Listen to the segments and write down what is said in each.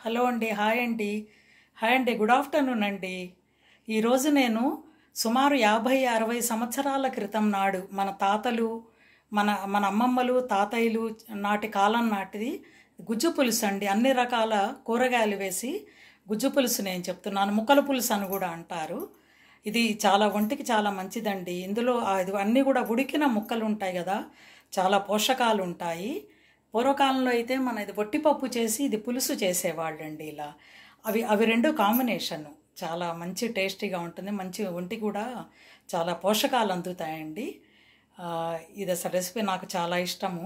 Hello అండి. Hi అండి. Hi అండి. గుడ్ ఆఫ్టర్నూన్ అండి. ఈరోజు నేను సుమారు 50-60 సంవత్సరాల క్రితం నాడు మన తాతలు, మన మన అమ్మమ్మలు, తాతయ్యలు నాటి కాలం నాటిది గుజ్జు పులుసు అండి. అన్ని రకాల కూరగాయలు వేసి గుజ్జు పులుసు నేను చెప్తున్నాను. ముక్కల పులుసు అని కూడా అంటారు. ఇది చాలా ఒంటికి చాలా మంచిదండి. ఇందులో ఇది అన్నీ కూడా ఉడికిన ముక్కలు ఉంటాయి కదా, చాలా పోషకాలు ఉంటాయి. పూర్వకాలంలో అయితే మన ఇది వట్టిపప్పు చేసి ఇది పులుసు చేసేవాళ్ళండి. ఇలా అవి రెండు కాంబినేషన్ చాలా మంచి టేస్టీగా ఉంటుంది. మంచి ఒంటికి కూడా చాలా పోషకాలు అందుతాయండి. ఇది అసలు రెసిపీ నాకు చాలా ఇష్టము.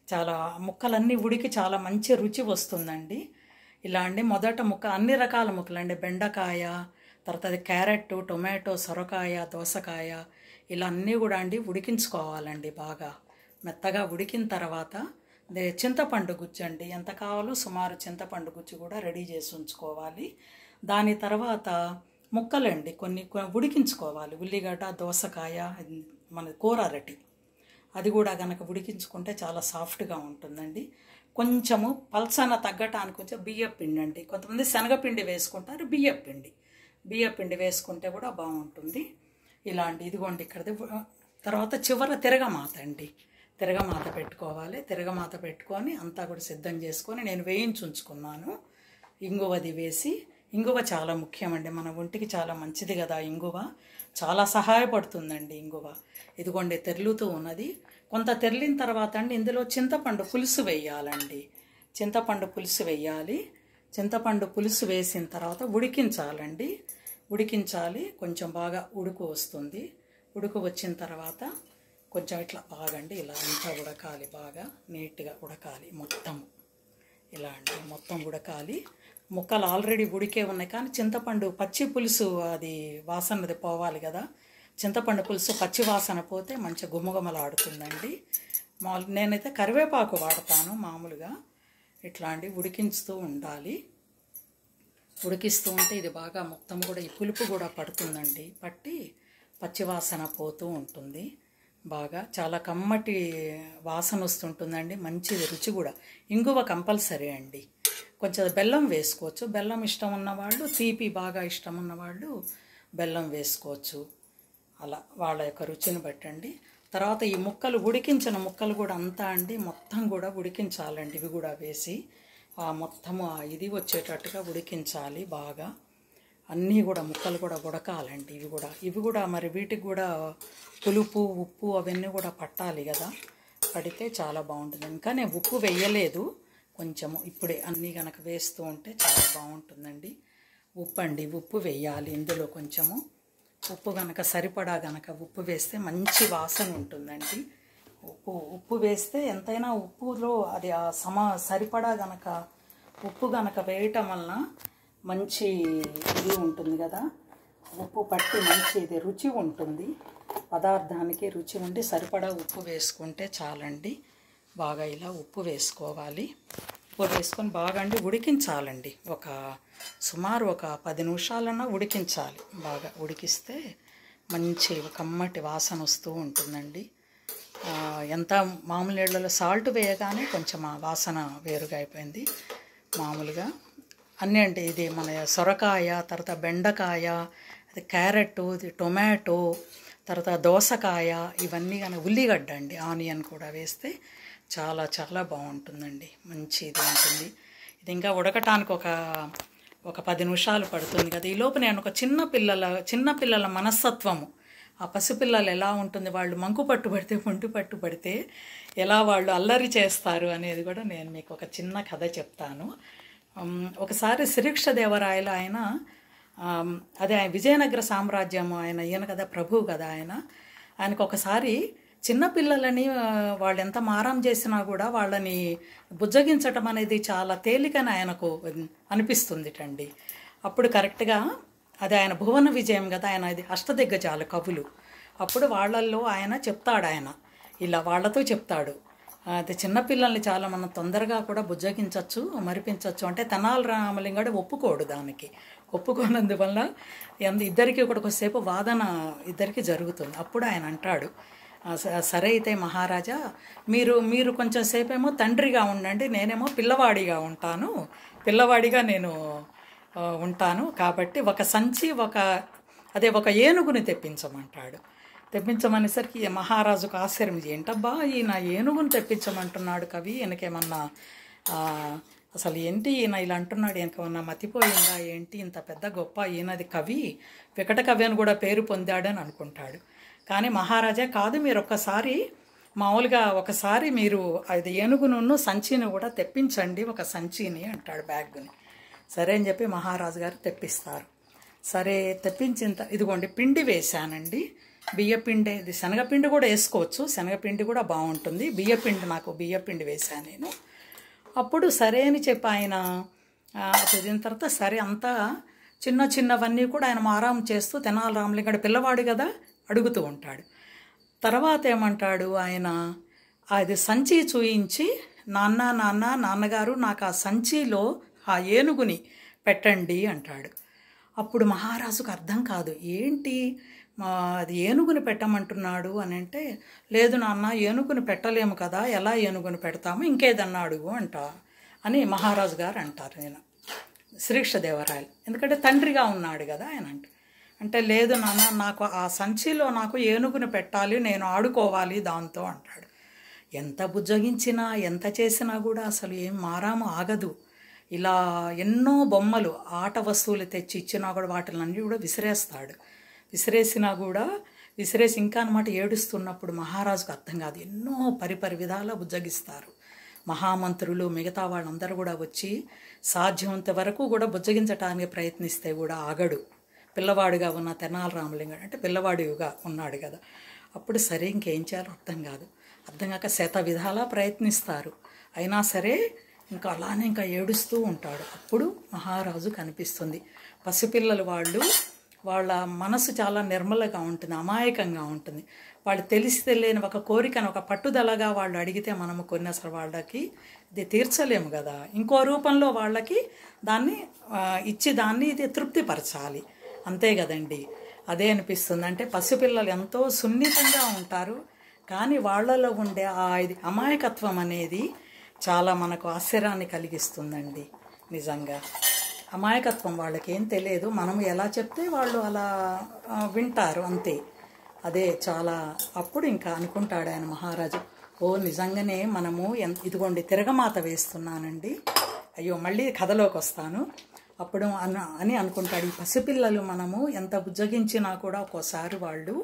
చాలా ముక్కలన్నీ ఉడికి చాలా మంచి రుచి వస్తుందండి. ఇలా అండి, మొదట ముక్క అన్ని రకాల ముక్కలు అండి. బెండకాయ, తర్వాత అది క్యారెట్, టొమాటో, సొరకాయ, దోసకాయ, ఇలా అన్నీ కూడా అండి ఉడికించుకోవాలండి. బాగా మెత్తగా ఉడికిన తర్వాత చింతపండు గుజ్జు అండి, ఎంత కావాలో సుమారు చింతపండు గుజ్జు కూడా రెడీ చేసి ఉంచుకోవాలి. దాని తర్వాత ముక్కలండి కొన్ని ఉడికించుకోవాలి. ఉల్లిగడ్డ, దోసకాయ, మన కూర అరటి, అది కూడా కనుక ఉడికించుకుంటే చాలా సాఫ్ట్గా ఉంటుందండి. కొంచెము పల్సన తగ్గటానికి కొంచెం బియ్యపిండి అండి. కొంతమంది శనగపిండి వేసుకుంటారు, బియ్యపిండి వేసుకుంటే కూడా బాగుంటుంది. ఇలా అండి, ఇదిగోండి ఇక్కడది. తర్వాత చివర తిరగమాత అండి, తిరగమాత పెట్టుకోవాలి. తిరగమాత పెట్టుకొని అంతా కూడా సిద్ధం చేసుకొని నేను వేయించి ఉంచుకున్నాను. ఇంగువది వేసి, ఇంగువ చాలా ముఖ్యమండి, మన ఒంటికి చాలా మంచిది కదా. ఇంగువ చాలా సహాయపడుతుందండి ఇంగువ. ఇదిగోండి తెరులుతూ ఉన్నది. కొంత తెరిలిన తర్వాత అండి ఇందులో చింతపండు పులుసు వేయాలండి. చింతపండు పులుసు వేయాలి. చింతపండు పులుసు వేసిన తర్వాత ఉడికించాలండి. ఉడికించాలి, కొంచెం బాగా ఉడుకు వస్తుంది. ఉడుకు వచ్చిన తర్వాత కొంచెం ఇట్లా బాగండి, ఇలా అంతా ఉడకాలి, బాగా నీట్గా ఉడకాలి మొత్తము. ఇలా అండి మొత్తం ఉడకాలి. ముక్కలు ఆల్రెడీ ఉడికే ఉన్నాయి, కానీ చింతపండు పచ్చి పులుసు అది వాసనది పోవాలి కదా. చింతపండు పులుసు పచ్చి వాసన పోతే మంచి గుమగుమలాడుతుందండి. నేనైతే కరివేపాకు వాడతాను మామూలుగా. ఇట్లా అండి ఉడికించుతూ ఉండాలి. ఉడికిస్తూ ఉంటే ఇది బాగా మొత్తం కూడా ఈ పులుపు కూడా పడుతుందండి. పట్టి పచ్చివాసన పోతూ ఉంటుంది. బాగా చాలా కమ్మటి వాసన వస్తుంటుందండి. మంచిది రుచి కూడా. ఇంగువ కంపల్సరీ అండి. కొంచెం బెల్లం వేసుకోవచ్చు. బెల్లం ఇష్టం ఉన్నవాళ్ళు, తీపి బాగా ఇష్టం ఉన్నవాళ్ళు బెల్లం వేసుకోవచ్చు. అలా వాళ్ళ యొక్క రుచిని బట్టండి. తర్వాత ఈ ముక్కలు, ఉడికించిన ముక్కలు కూడా అంతా అండి మొత్తం కూడా ఉడికించాలండి. ఇవి కూడా వేసి మొత్తము ఇది వచ్చేటట్టుగా ఉడికించాలి బాగా. అన్నీ కూడా ముక్కలు కూడా ఉడకాలండి. ఇవి కూడా మరి వీటికి కూడా పులుపు, ఉప్పు అవన్నీ కూడా పట్టాలి కదా. పడితే చాలా బాగుంటుంది. ఇంకా నేను ఉప్పు వేయలేదు, కొంచెము ఇప్పుడే అన్నీ కనుక వేస్తూ ఉంటే చాలా బాగుంటుందండి. ఉప్పు వేయాలి ఇందులో. కొంచెము ఉప్పు కనుక సరిపడా కనుక ఉప్పు వేస్తే మంచి వాసన ఉంటుందండి. ఉప్పు వేస్తే ఎంతైనా ఉప్పులో అది సరిపడా గనక ఉప్పు గనక వేయటం వలన మంచి ఇది ఉంటుంది కదా. ఉప్పు పట్టి మంచి ఇది రుచి ఉంటుంది, పదార్థానికి రుచి ఉండి సరిపడా ఉప్పు వేసుకుంటే చాలండి. బాగా ఇలా ఉప్పు వేసుకోవాలి. ఉప్పు వేసుకొని బాగా అండి ఉడికించాలండి. సుమారు ఒక 10 నిమిషాలన్నా ఉడికించాలి. బాగా ఉడికిస్తే మంచి కమ్మటి వాసన వస్తూ ఉంటుందండి. ఎంత మామూలు నీళ్ళలో సాల్ట్ వేయగానే కొంచెం ఆ వాసన వేరుగా అయిపోయింది. మామూలుగా అన్నీ అంటే ఇది మన సొరకాయ, తర్వాత బెండకాయ, అది క్యారెట్, ఇది టొమాటో, తర్వాత దోసకాయ, ఇవన్నీ కానీ ఉల్లిగడ్డ అండి, ఆనియన్ కూడా వేస్తే చాలా చాలా బాగుంటుందండి. మంచి ఇది ఉంటుంది. ఇది ఇంకా ఉడకటానికి ఒక 10 నిమిషాలు పడుతుంది కదా. ఈలోపు నేను ఒక చిన్నపిల్లల మనస్తత్వము, ఆ పసిపిల్లలు ఎలా ఉంటుంది, వాళ్ళు మంకు పట్టుబడితే, ఒంటి పట్టుబడితే ఎలా వాళ్ళు అల్లరి చేస్తారు అనేది కూడా నేను మీకు ఒక చిన్న కథ చెప్తాను. ఒకసారి శ్రీకృష్ణదేవరాయలు ఆయన విజయనగర సామ్రాజ్యం ఈయన కదా, ప్రభువు కదా ఆయనకు ఒకసారి చిన్నపిల్లలని వాళ్ళు ఎంత మారం చేసినా కూడా వాళ్ళని బుజ్జగించటం అనేది చాలా తేలికని ఆయనకు అనిపిస్తుందిటండి. అప్పుడు కరెక్ట్గా ఆయన భువన విజయం కదా, ఆయన ఇది అష్టదిగ్గజాలు కవులు. అప్పుడు వాళ్ళల్లో ఆయన ఇలా వాళ్ళతో చెప్తాడు, అది చిన్నపిల్లల్ని చాలా మనం తొందరగా కూడా బుజ్జగించవచ్చు, మరిపించవచ్చు అంటే తెనాలి రామలింగడు ఒప్పుకోడు. ఒప్పుకోనందువల్ల ఇద్దరికి కూడా కొద్దిసేపు వాదన ఇద్దరికి జరుగుతుంది. అప్పుడు ఆయన అంటాడు, సరే అయితే మహారాజా, మీరు కొంచెం సేపేమో తండ్రిగా ఉండండి, నేనేమో పిల్లవాడిగా ఉంటాను పిల్లవాడిగా నేను ఉంటాను. కాబట్టి ఒక సంచి ఒక ఏనుగుని తెప్పించమంటాడు. తెప్పించమనేసరికి మహారాజుకు ఆశ్చర్యం, ఏంటబ్బా ఈయన ఏనుగుని తెప్పించమంటున్నాడు కవి, ఈయనకేమన్నా అసలు ఏంటి ఈయన ఇలా అంటున్నాడు, ఈయనకేమన్నా మతిపోయిందా ఏంటి, ఇంత పెద్ద గొప్ప ఈయనది కవి, వికట కవి అని కూడా పేరు పొందాడని అనుకుంటాడు. కానీ మహారాజా కాదు, మీరు ఒకసారి మీరు అది ఏనుగును సంచిని కూడా తెప్పించండి, ఒక సంచిని అంటాడు, బ్యాగ్ని. సరే అని చెప్పి మహారాజు గారు తెప్పిస్తారు. సరే తెప్పించిన ఇదిగోండి పిండి వేశానండి, బియ్యపిండి, ఇది శనగపిండి కూడా వేసుకోవచ్చు, శనగపిండి కూడా బాగుంటుంది, బియ్యపిండి వేశాను నేను. అప్పుడు సరే అని చెప్పి ఆయన చదివిన తర్వాత సరే అంతా చిన్నవన్నీ కూడా ఆయన మారాం చేస్తూ తెనాలి రామలింగడు పిల్లవాడు కదా అడుగుతూ ఉంటాడు. తర్వాత ఏమంటాడు ఆయన, అది సంచి చూయించి నాన్నగారు నాకు ఆ సంచిలో ఆ ఏనుగుని పెట్టండి అంటాడు. అప్పుడు మహారాజుకు అర్థం కాదు, ఏంటి అది ఏనుగుని పెట్టమంటున్నాడు అని అంటే, లేదు నాన్న ఏనుగుని పెట్టలేము కదా, ఎలా ఏనుగుని పెడతాము, ఇంకేదన్నా అడుగు అని మహారాజు గారు అంటారు. నేను శ్రీకృష్ణదేవరాయలు, ఎందుకంటే తండ్రిగా ఉన్నాడు కదా ఆయన అంటే లేదు నాన్న నాకు ఆ సంచిలో నాకు ఏనుగుని పెట్టాలి, నేను ఆడుకోవాలి దాంతో అంటాడు. ఎంత బుజ్జగించినా ఎంత చేసినా కూడా అసలు ఏం మారాము ఆగదు. ఇలా ఎన్నో బొమ్మలు ఆట వస్తువులు తెచ్చి ఇచ్చినా కూడా వాటిలన్నీ కూడా విసిరేసి ఇంకా అనమాట ఏడుస్తున్నప్పుడు మహారాజుకు అర్థం కాదు, ఎన్నో పరిపరి విధాలా బుజ్జగిస్తారు. మహామంత్రులు మిగతా వాళ్ళందరూ కూడా వచ్చి సాధ్యమంత వరకు కూడా బుజ్జగించడానికి ప్రయత్నిస్తే కూడా ఆగడు. పిల్లవాడుగా ఉన్న తెనాలి రామలింగడు అంటే పిల్లవాడిగా ఉన్నాడు కదా. అప్పుడు సరే ఇంకేం చేయాలో అర్థం కాక శత విధాలా ప్రయత్నిస్తారు. అయినా సరే ఇంకా అలానే ఇంకా ఏడుస్తూ ఉంటాడు. అప్పుడు మహారాజు కనిపిస్తుంది. పసిపిల్లలు వాళ్ళ మనసు చాలా నిర్మలంగా ఉంటుంది, అమాయకంగా ఉంటుంది. వాళ్ళు తెలియని ఒక కోరికను ఒక పట్టుదలగా వాళ్ళు అడిగితే మనము కొన్ని అసలు వాళ్ళకి ఇది తీర్చలేము కదా, ఇంకో రూపంలో వాళ్ళకి దాన్ని ఇచ్చి ఇది తృప్తిపరచాలి, అంతే కదండి. అదే అనిపిస్తుంది. అంటే పసిపిల్లలు ఎంతో సున్నితంగా ఉంటారు, కానీ వాళ్ళలో ఉండే ఇది అమాయకత్వం అనేది చాలా మనకు ఆశ్చర్యాన్ని కలిగిస్తుందండి. నిజంగా అమాయకత్వం వాళ్ళకి ఏం తెలియదు, మనం ఎలా చెప్తే వాళ్ళు అలా వింటారు అంతే. అదే చాలా అప్పుడు ఇంకా అనుకుంటాడు ఆయన మహారాజు, నిజంగానే మనము ఇదిగోండి తిరగమాత వేస్తున్నానండి, అయ్యో మళ్ళీ కథలోకి వస్తాను అప్పుడు అని అనుకుంటాడు. ఈ పసిపిల్లలు మనము ఎంత బుజ్జగించినా కూడా ఒక్కోసారి వాళ్ళు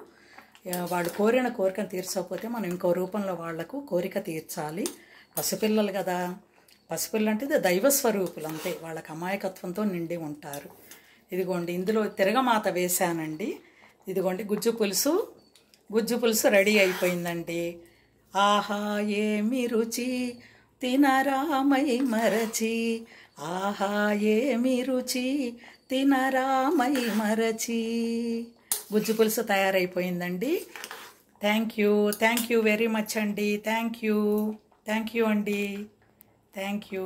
కోరిన కోరికను తీర్చకపోతే మనం ఇంకో రూపంలో వాళ్లకు కోరిక తీర్చాలి. పసిపిల్లలు కదా, పసిపిల్లలు అంటే దైవ స్వరూపులు అంతే, వాళ్ళకి అమాయకత్వంతో నిండి ఉంటారు. ఇదిగోండి ఇందులో తిరగమాత వేశానండి. ఇదిగోండి గుజ్జు పులుసు రెడీ అయిపోయిందండి. ఆహా ఏమి రుచి తినరామై మరచి, ఆహా ఏమి రుచి తినరామై మరచి. గుజ్జు పులుసు తయారైపోయిందండి. థ్యాంక్ యూ వెరీ మచ్ అండి. థ్యాంక్ యూ అండి. Thank you.